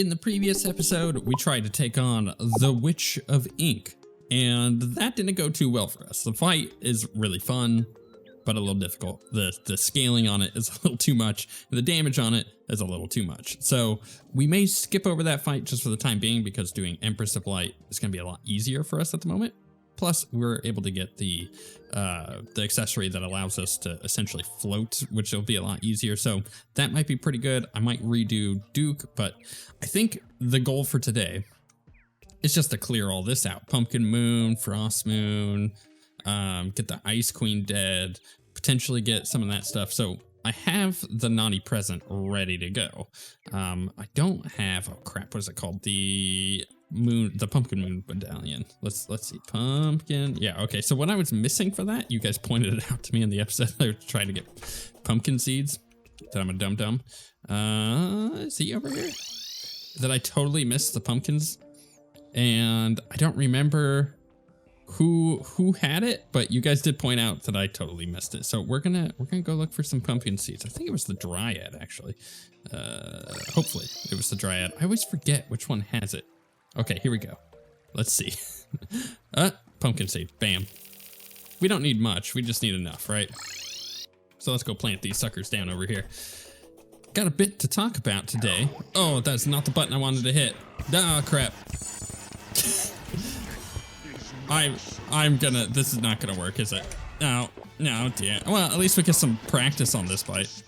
In the previous episode, we tried to take on the Witch of Ink, and that didn't go too well for us. The fight is really fun, but a little difficult. The scaling on it is a little too much, and the damage on it is a little too much. So we may skip over that fight just for the time being, because doing Empress of Light is going to be a lot easier for us at the moment. Plus, we're able to get the accessory that allows us to essentially float, which will be a lot easier. So that might be pretty good. I might redo Duke, but I think the goal for today is just to clear all this out. Pumpkin Moon, Frost Moon, get the Ice Queen dead, potentially get some of that stuff. So I have the Naughty Present ready to go. I don't have, oh crap, what is it called? The Pumpkin Moon Medallion. Let's see, pumpkin. Yeah, okay. So what I was missing for that, you guys pointed it out to me in the episode. I was trying to get pumpkin seeds. That I'm a dum-dum. Is he over here? That I totally missed the pumpkins, and I don't remember who had it, but you guys did point out that I totally missed it. So we're gonna go look for some pumpkin seeds. I think it was the Dryad, actually. Hopefully it was the Dryad. I always forget which one has it. Okay, here we go. Let's see. Pumpkin seed. Bam. We don't need much. We just need enough, right? So let's go plant these suckers down over here. Got a bit to talk about today. Oh, that's not the button I wanted to hit. Ah, crap. This is not gonna work, is it? No, dear. Well, at least we get some practice on this fight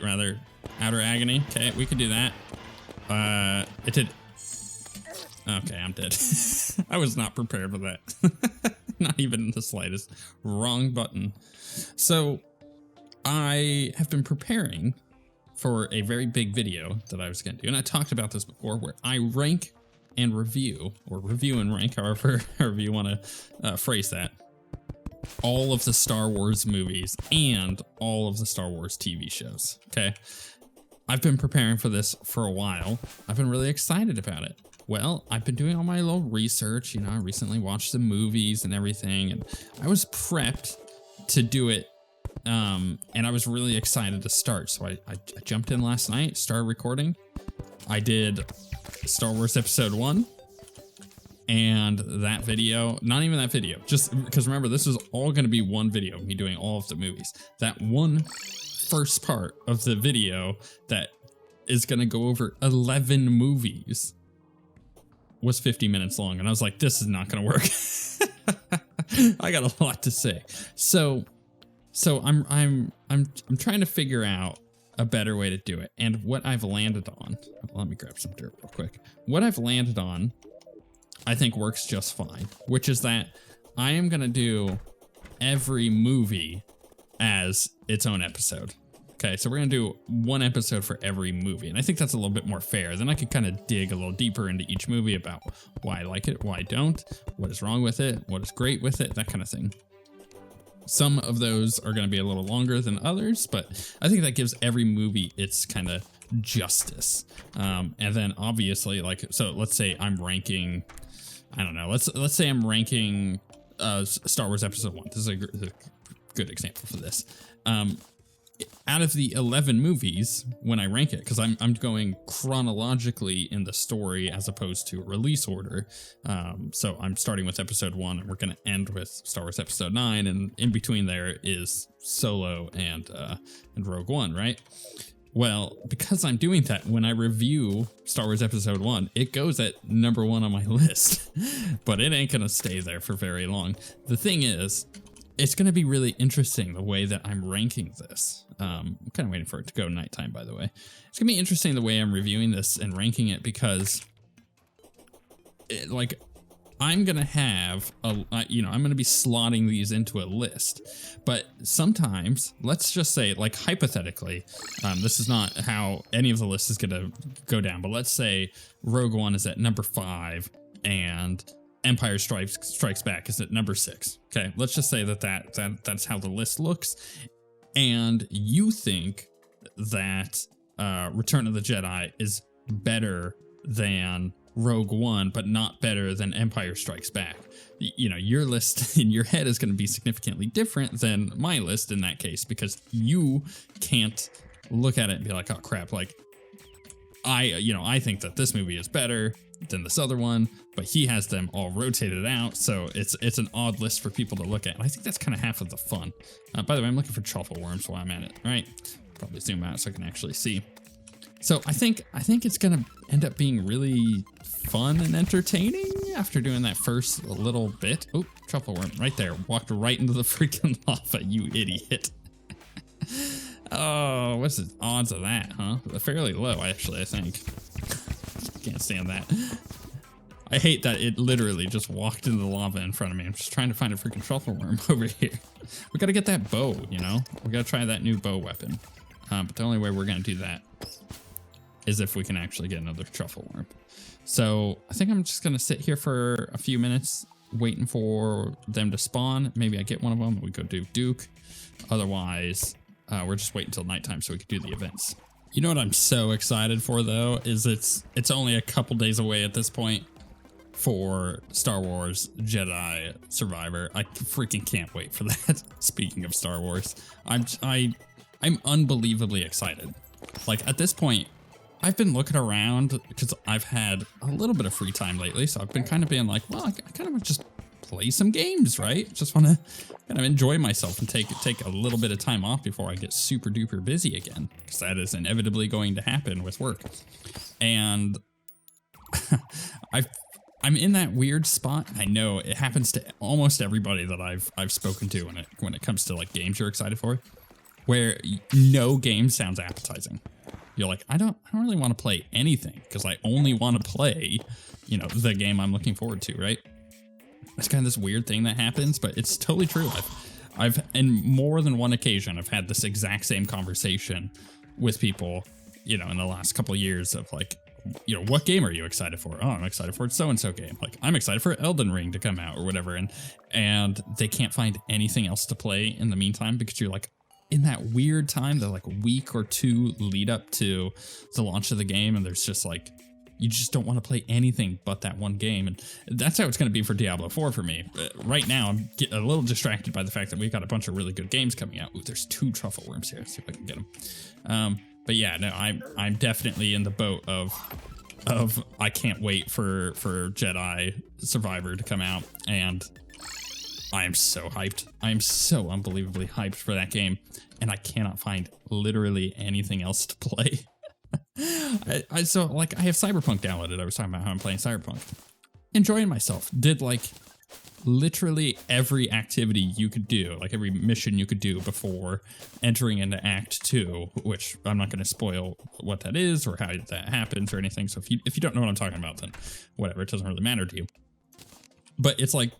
rather. Outer Agony. Okay, we can do that. It did. Okay, I'm dead. I was not prepared for that. Not even in the slightest. Wrong button. So I have been preparing for a very big video that I was going to do. And I talked about this before, where I rank and review, or review and rank, however you want to phrase that, all of the Star Wars movies and all of the Star Wars TV shows. Okay. I've been preparing for this for a while. I've been really excited about it. Well, I've been doing all my little research. You know, I recently watched the movies and everything, and I was prepped to do it. And I was really excited to start. So I jumped in last night, started recording. I did Star Wars Episode 1. And that video, not even that video, just because remember, this is all going to be one video, me doing all of the movies. That one first part of the video that is going to go over 11 movies was 50 minutes long, and I was like, this is not gonna work. I got a lot to say. So I'm trying to figure out a better way to do it. And what I've landed on, let me grab some dirt real quick. What I've landed on, I think works just fine, which is that I am gonna do every movie as its own episode. Okay, so we're gonna do one episode for every movie, and I think that's a little bit more fair. Then I could kind of dig a little deeper into each movie about why I like it, why I don't, what is wrong with it, what is great with it, that kind of thing. Some of those are gonna be a little longer than others, but I think that gives every movie its kind of justice. And then obviously, like, so let's say I'm ranking, I don't know, let's say I'm ranking Star Wars Episode 1. This is a good example for this. Out of the 11 movies, when I rank it, because I'm going chronologically in the story as opposed to release order. So I'm starting with Episode 1, and we're going to end with Star Wars Episode 9, and in between there is Solo and Rogue One, right? Well, because I'm doing that, when I review Star Wars Episode 1, it goes at number 1 on my list, but it ain't going to stay there for very long. The thing is, it's going to be really interesting the way that I'm ranking this. I'm kind of waiting for it to go nighttime, by the way. It's going to be interesting the way I'm reviewing this and ranking it, because I'm going to have, I'm going to be slotting these into a list. But sometimes, let's just say, like hypothetically, this is not how any of the list is going to go down, but let's say Rogue One is at number 5 and Empire Strikes Back is at number 6. Okay, let's just say that's how the list looks, and you think that Return of the Jedi is better than Rogue One, but not better than Empire Strikes Back. You know, your list in your head is going to be significantly different than my list in that case, because you can't look at it and be like, oh crap, like I think that this movie is better than this other one, but he has them all rotated out, so it's an odd list for people to look at. And I think that's kind of half of the fun. By the way, I'm looking for truffle worms while I'm at it. All right, probably zoom out so I can actually see. So I think it's gonna end up being really fun and entertaining after doing that first little bit. Oh, truffle worm right there, walked right into the freaking lava, you idiot. Oh, what's the odds of that, huh? Fairly low, actually, I think. Can't stand that. I hate that it literally just walked into the lava in front of me. I'm just trying to find a freaking truffle worm over here. We gotta get that bow, you know? We gotta try that new bow weapon. But the only way we're gonna do that is if we can actually get another truffle worm. So I think I'm just gonna sit here for a few minutes waiting for them to spawn. Maybe I get one of them and we go do Duke. Otherwise, we're just waiting until nighttime so we can do the events. You know what I'm so excited for though, is it's only a couple days away at this point for Star Wars Jedi Survivor. I freaking can't wait for that. Speaking of Star Wars, I'm unbelievably excited. Like at this point, I've been looking around because I've had a little bit of free time lately, so I've been kind of being like, well, I kind of want to just play some games, right? Just want to kind of enjoy myself and take a little bit of time off before I get super duper busy again, because that is inevitably going to happen with work. And I'm in that weird spot. I know it happens to almost everybody that I've spoken to when it comes to like games you're excited for, where no game sounds appetizing. You're like, I don't really want to play anything because I only want to play, the game I'm looking forward to, right? It's kind of this weird thing that happens, but it's totally true. I've in more than one occasion, I've had this exact same conversation with people, in the last couple of years of like, what game are you excited for? Oh, I'm excited for so-and-so game. Like, I'm excited for Elden Ring to come out or whatever. And they can't find anything else to play in the meantime because you're like, in that weird time, the like week or two lead up to the launch of the game, and there's just like, you just don't want to play anything but that one game. And that's how it's going to be for Diablo 4 for me. But right now, I'm getting a little distracted by the fact that we've got a bunch of really good games coming out. Ooh, there's 2 truffle worms here. Let's see if I can get them. But yeah, no, I'm definitely in the boat of I can't wait for Jedi Survivor to come out, and I am so hyped. I am so unbelievably hyped for that game, and I cannot find literally anything else to play. So I have Cyberpunk downloaded. I was talking about how I'm playing Cyberpunk. Enjoying myself. Did like literally every activity you could do, like every mission you could do before entering into Act 2, which I'm not going to spoil what that is or how that happens or anything. So if you don't know what I'm talking about, then whatever, it doesn't really matter to you. But it's like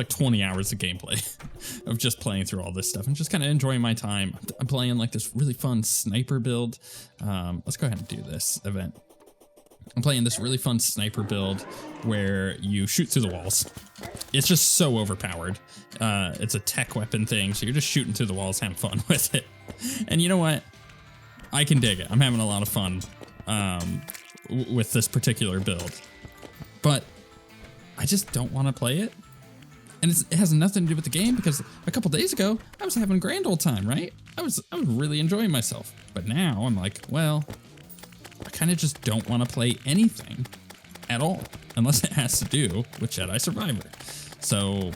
20 hours of gameplay of just playing through all this stuff and just kind of enjoying my time. I'm playing like this really fun sniper build. Let's go ahead and do this event. I'm playing this really fun sniper build where you shoot through the walls. It's just so overpowered. It's a tech weapon thing, so you're just shooting through the walls, having fun with it. And you know what? I can dig it. I'm having a lot of fun with this particular build. But I just don't want to play it. And it has nothing to do with the game, because a couple days ago, I was having a grand old time, right? I was really enjoying myself. But now I'm like, well, I kind of just don't want to play anything at all, unless it has to do with Jedi Survivor. So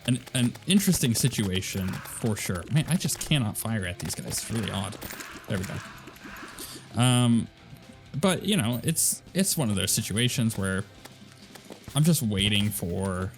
an interesting situation for sure. Man, I just cannot fire at these guys. It's really odd. There we go. But it's one of those situations where I'm just waiting for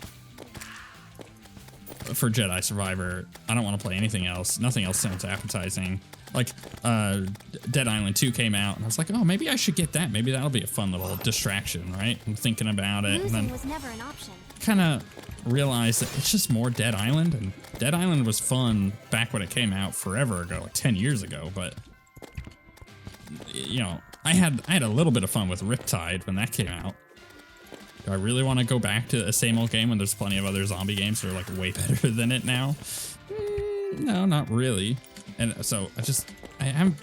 Jedi Survivor. I don't want to play anything else. Nothing else sounds appetizing. Like, Dead Island 2 came out, and I was like, oh, maybe I should get that. Maybe that'll be a fun little distraction, right? I'm thinking about it, and then was never an option. Kind of realized that it's just more Dead Island, and Dead Island was fun back when it came out forever ago, like 10 years ago, but, I had a little bit of fun with Riptide when that came out. Do I really want to go back to the same old game when there's plenty of other zombie games that are like way better than it now? No, not really. And so I haven't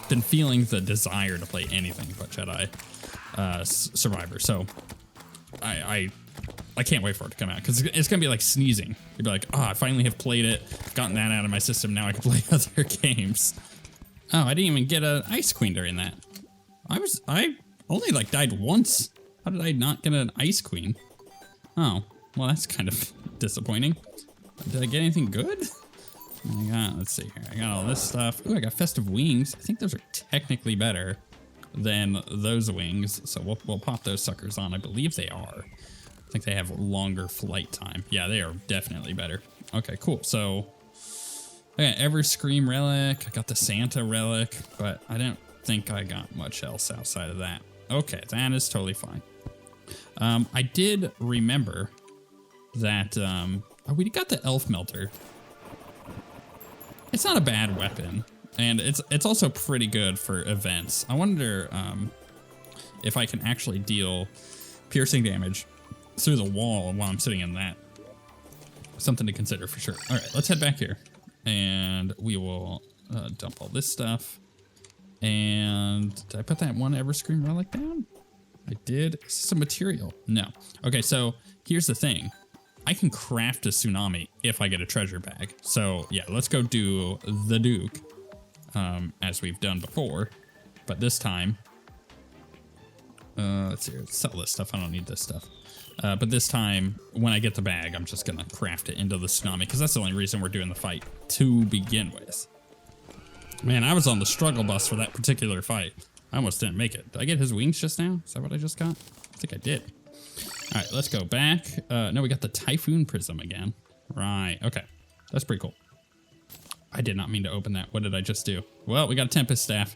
been feeling the desire to play anything but Jedi Survivor. So I can't wait for it to come out, because it's gonna be like sneezing. You'd be like, oh, I finally have played it, gotten that out of my system. Now I can play other games. Oh, I didn't even get an Ice Queen during that. I Only like died once. How did I not get an ice queen? Oh, well that's kind of disappointing. Did I get anything good? Let's see here. I got all this stuff. Ooh, I got festive wings. I think those are technically better than those wings. So we'll pop those suckers on. I believe they are. I think they have longer flight time. Yeah, they are definitely better. Okay, cool. So I got every Scream relic. I got the Santa relic, but I don't think I got much else outside of that. Okay, that is totally fine. I did remember that we got the elf melter. It's not a bad weapon, and it's also pretty good for events. I wonder if I can actually deal piercing damage through the wall while I'm sitting in that. Something to consider for sure. All right, let's head back here, and we will dump all this stuff. And did I put that one Everscream relic down? I did. Is this a material? No. Okay, so here's the thing. I can craft a tsunami if I get a treasure bag. So yeah, let's go do the Duke, as we've done before. But this time, let's see, let's sell this stuff. I don't need this stuff. But this time, when I get the bag, I'm just gonna craft it into the tsunami because that's the only reason we're doing the fight to begin with. Man, I was on the struggle bus for that particular fight. I almost didn't make it. Did I get his wings just now? Is that what I just got? I think I did. All right, let's go back. No, we got the Typhoon Prism again. Right, okay. That's pretty cool. I did not mean to open that. What did I just do? Well, we got a Tempest Staff.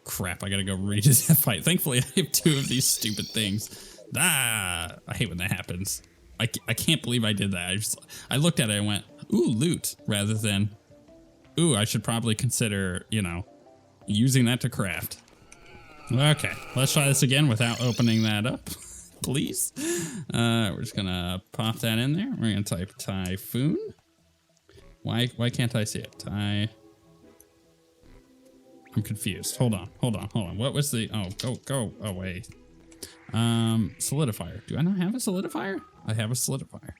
Crap, I gotta go redo that fight. Thankfully, I have 2 of these stupid things. I hate when that happens. I can't believe I did that. I looked at it and went, ooh, loot, rather than, ooh, I should probably consider, you know, using that to craft. Okay, let's try this again without opening that up. Please. We're just gonna pop that in there. We're gonna type Typhoon. Why can't I see it? I'm confused. Hold on. What was the, go away. Solidifier. Do I not have a solidifier? I have a solidifier.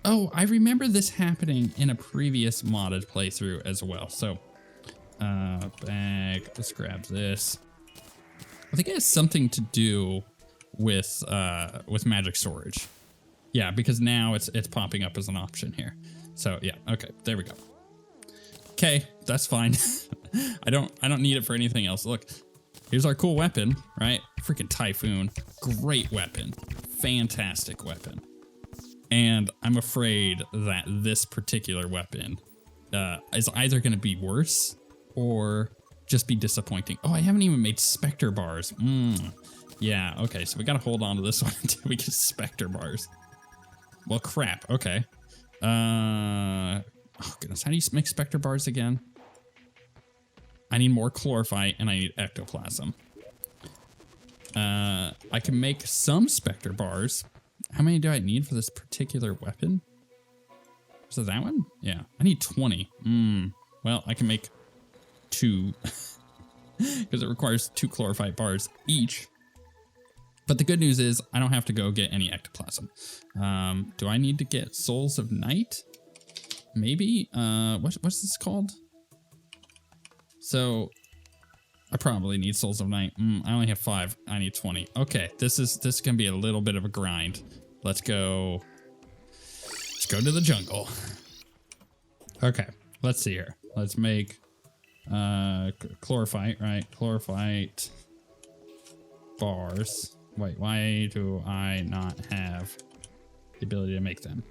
Oh, I remember this happening in a previous modded playthrough as well. So, bag, let's grab this. I think it has something to do with magic storage. Yeah, because now it's popping up as an option here. So yeah, okay, there we go. Okay, that's fine. I don't need it for anything else. Look, here's our cool weapon, right? Freaking Typhoon. Great weapon. Fantastic weapon. And I'm afraid that this particular weapon is either going to be worse or just be disappointing. Oh, I haven't even made Spectre bars. Yeah, okay, so we gotta hold on to this one until we get Spectre bars. Well, crap, okay. Oh goodness, how do you make Spectre bars again? I need more chlorophyte and I need ectoplasm. I can make some Spectre bars. How many do I need for this particular weapon? Is it that one? Yeah, I need 20. Well, I can make 2 because it requires 2 chlorophyte bars each. But the good news is I don't have to go get any ectoplasm. Do I need to get Souls of Night? Maybe. What's this called? So I probably need Souls of Night. I only have 5. I need 20. Okay, this can be a little bit of a grind. Let's go to the jungle. Okay, let's see here. Let's make chlorophyte, right? Chlorophyte bars. Wait, why do I not have the ability to make them?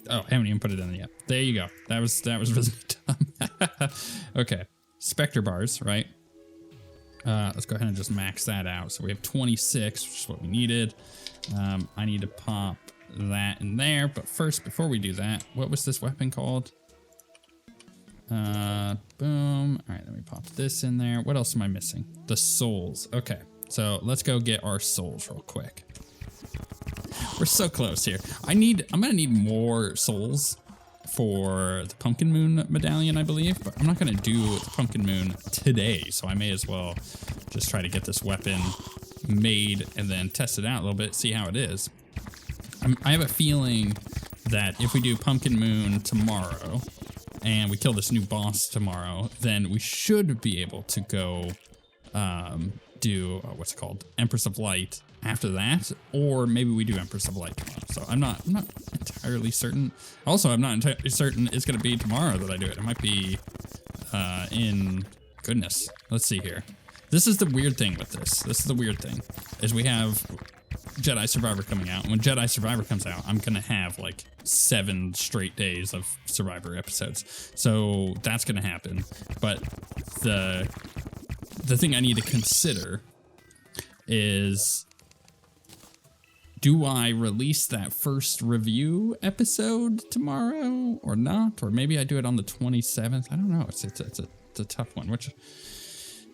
Oh, I haven't even put it in yet. There you go. That was really dumb. Okay, Spectre bars, right? Let's go ahead and just max that out. So we have 26, which is what we needed. I need to pop that in there, but first, before we do that, what was this weapon called? Boom. All right, let me pop this in there. What else am I missing? The souls. Okay, so let's go get our souls real quick. We're so close here. I'm gonna need more souls for the Pumpkin Moon medallion, I believe, but I'm not gonna do the Pumpkin Moon today, so I may as well just try to get this weapon made and then test it out a little bit, see how it is. I have a feeling that if we do Pumpkin Moon tomorrow and we kill this new boss tomorrow, then we should be able to go do, what's it called? Empress of Light after that, or maybe we do Empress of Light tomorrow. So I'm not entirely certain. Also, I'm not entirely certain it's going to be tomorrow that I do it. It might be goodness. Let's see here. This is the weird thing with this. This is the weird thing, is we have Jedi Survivor coming out. And when Jedi Survivor comes out, I'm going to have like 7 straight days of Survivor episodes. So that's going to happen. But the thing I need to consider is, do I release that first review episode tomorrow or not? Or maybe I do it on the 27th. I don't know. It's a tough one, which...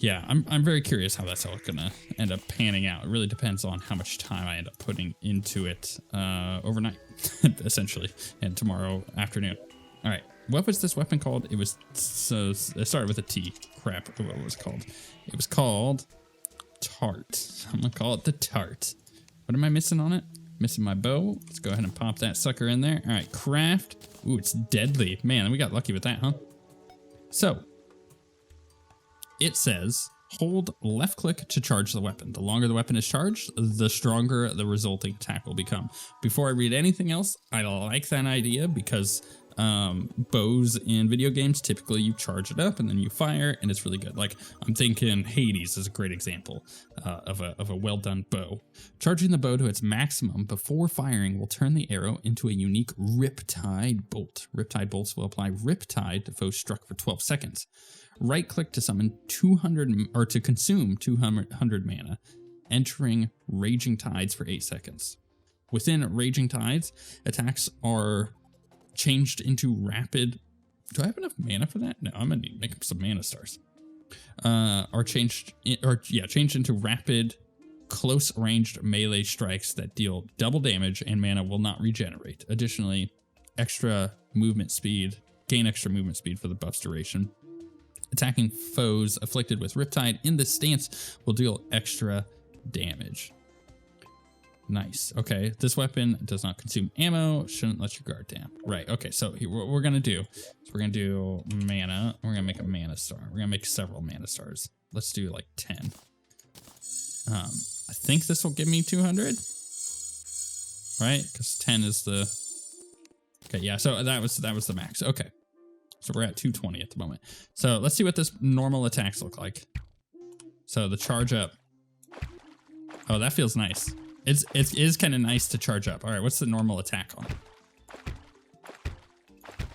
Yeah, I'm very curious how that's all gonna end up panning out. It really depends on how much time I end up putting into it overnight, essentially, and tomorrow afternoon. All right, what was this weapon called? It was, so it started with a T. Crap, what was it called? It was called Tart. I'm gonna call it the Tart. What am I missing on it? Missing my bow. Let's go ahead and pop that sucker in there. All right, craft. Ooh, it's deadly. Man, we got lucky with that, huh? So, it says, hold left click to charge the weapon. The longer the weapon is charged, the stronger the resulting attack will become. Before I read anything else, I like that idea because bows in video games, typically you charge it up and then you fire and it's really good. Like, I'm thinking Hades is a great example of a well done bow. Charging the bow to its maximum before firing will turn the arrow into a unique Riptide bolt. Riptide bolts will apply Riptide to foes struck for 12 seconds. Right click to summon 200 or to consume 200 mana, entering Raging Tides for 8 seconds. Within Raging Tides, attacks are changed into rapid. Do I have enough mana for that? No, I'm gonna need to make up some mana stars. Changed into rapid, close ranged melee strikes that deal double damage and mana will not regenerate. Additionally, gain extra movement speed for the buff's duration. Attacking foes afflicted with Riptide in this stance will deal extra damage. Nice. Okay, this weapon does not consume ammo. Shouldn't let your guard down. Right. Okay, so here, what we're gonna do is we're gonna do mana. We're gonna make a mana star. We're gonna make several mana stars. Let's do like 10. I think this will give me 200. Right? Because 10 is the. Okay. Yeah. So that was the max. Okay. So we're at 220 at the moment. So let's see what this normal attacks look like. So the charge up. Oh, that feels nice. It is kind of nice to charge up. All right, what's the normal attack on it?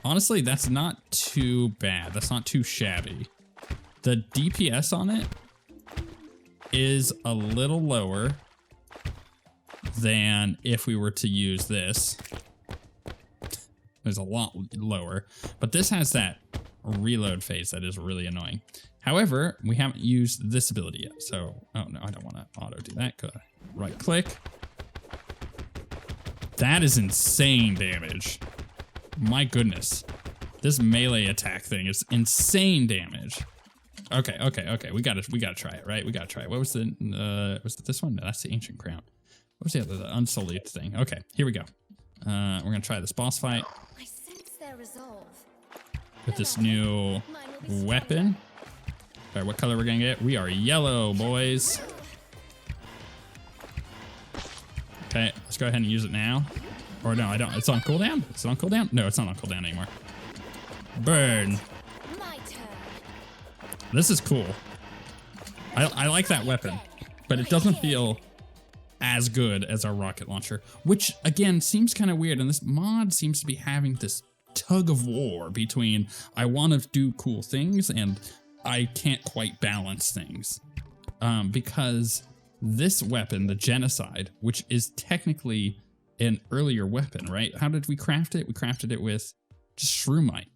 Honestly, that's not too bad. That's not too shabby. The DPS on it is a little lower than if we were to use this. Is a lot lower, but this has that reload phase that is really annoying. However, we haven't used this ability yet, so oh no, I don't want to auto do that. Go right click. That is insane damage. My goodness, this melee attack thing is insane damage. Okay, we gotta try it, right? We gotta try it. What was it this one? No, that's the Ancient Crown. What was the other, the Unsullied thing? Okay, here we go. We're gonna try this boss fight with this new weapon. All right, what color we're gonna get? We are yellow, boys. Okay, let's go ahead and use it now. Or no, I don't. It's on cooldown? It's on cooldown? No, it's not on cooldown anymore. Burn. This is cool. I like that weapon, but it doesn't feel as good as our rocket launcher, which again seems kind of weird. And this mod seems to be having this tug of war between I want to do cool things and I can't quite balance things. Because this weapon, the Genocide, which is technically an earlier weapon, right? How did we craft it? We crafted it with just Shroomite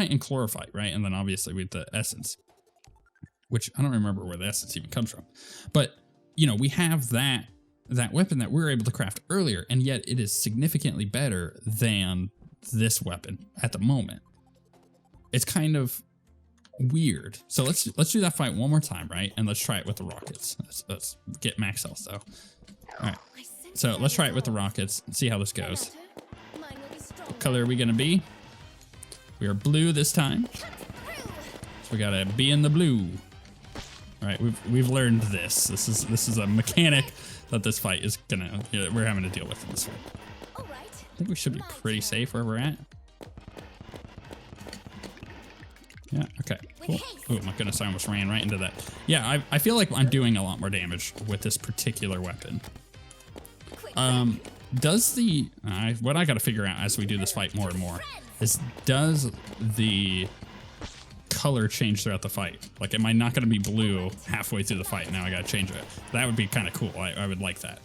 and Chlorophyte, right? And then obviously with the essence, which I don't remember where the essence even comes from. But, you know, we have that weapon that we were able to craft earlier, and yet it is significantly better than this weapon at the moment. It's kind of weird. So let's do that fight one more time, right? And let's try it with the rockets. Let's get max health though. All right. So let's try it with the rockets and see how this goes. What color are we gonna be? We are blue this time. So we gotta be in the blue. right? We've learned this. This is a mechanic that this fight is gonna, we're having to deal with in this fight. I think we should be pretty safe where we're at. Yeah, okay, cool. Oh my goodness, I almost ran right into that. Yeah, I feel like I'm doing a lot more damage with this particular weapon. Does the, what I gotta figure out as we do this fight more and more is, does the color change throughout the fight? Like, am I not gonna be blue halfway through the fight? Now I gotta change it. That would be kind of cool. I would like that.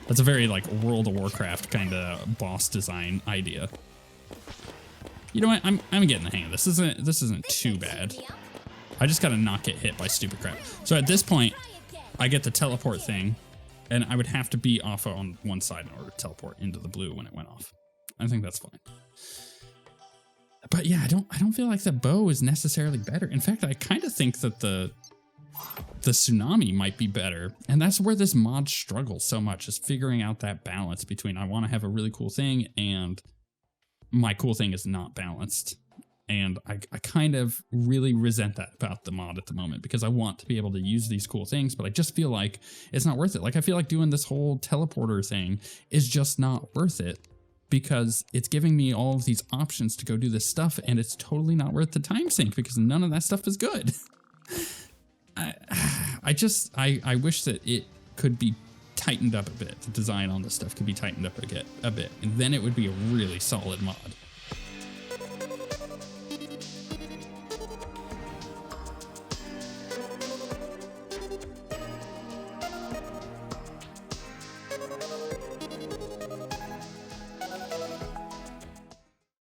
That's a very like World of Warcraft kind of boss design idea. You know what? I'm getting the hang of this. This isn't too bad. I just gotta not get hit by stupid crap. So at this point, I get the teleport thing, and I would have to be off on one side in order to teleport into the blue when it went off. I think that's fine. But yeah, I don't feel like the bow is necessarily better. In fact, I kind of think that the tsunami might be better. And that's where this mod struggles so much, is figuring out that balance between I want to have a really cool thing and my cool thing is not balanced. And I kind of really resent that about the mod at the moment, because I want to be able to use these cool things, but I just feel like it's not worth it. Like, I feel like doing this whole teleporter thing is just not worth it, because it's giving me all of these options to go do this stuff, and it's totally not worth the time sink because none of that stuff is good. I wish that it could be tightened up a bit. The design on this stuff could be tightened up a bit, and then it would be a really solid mod.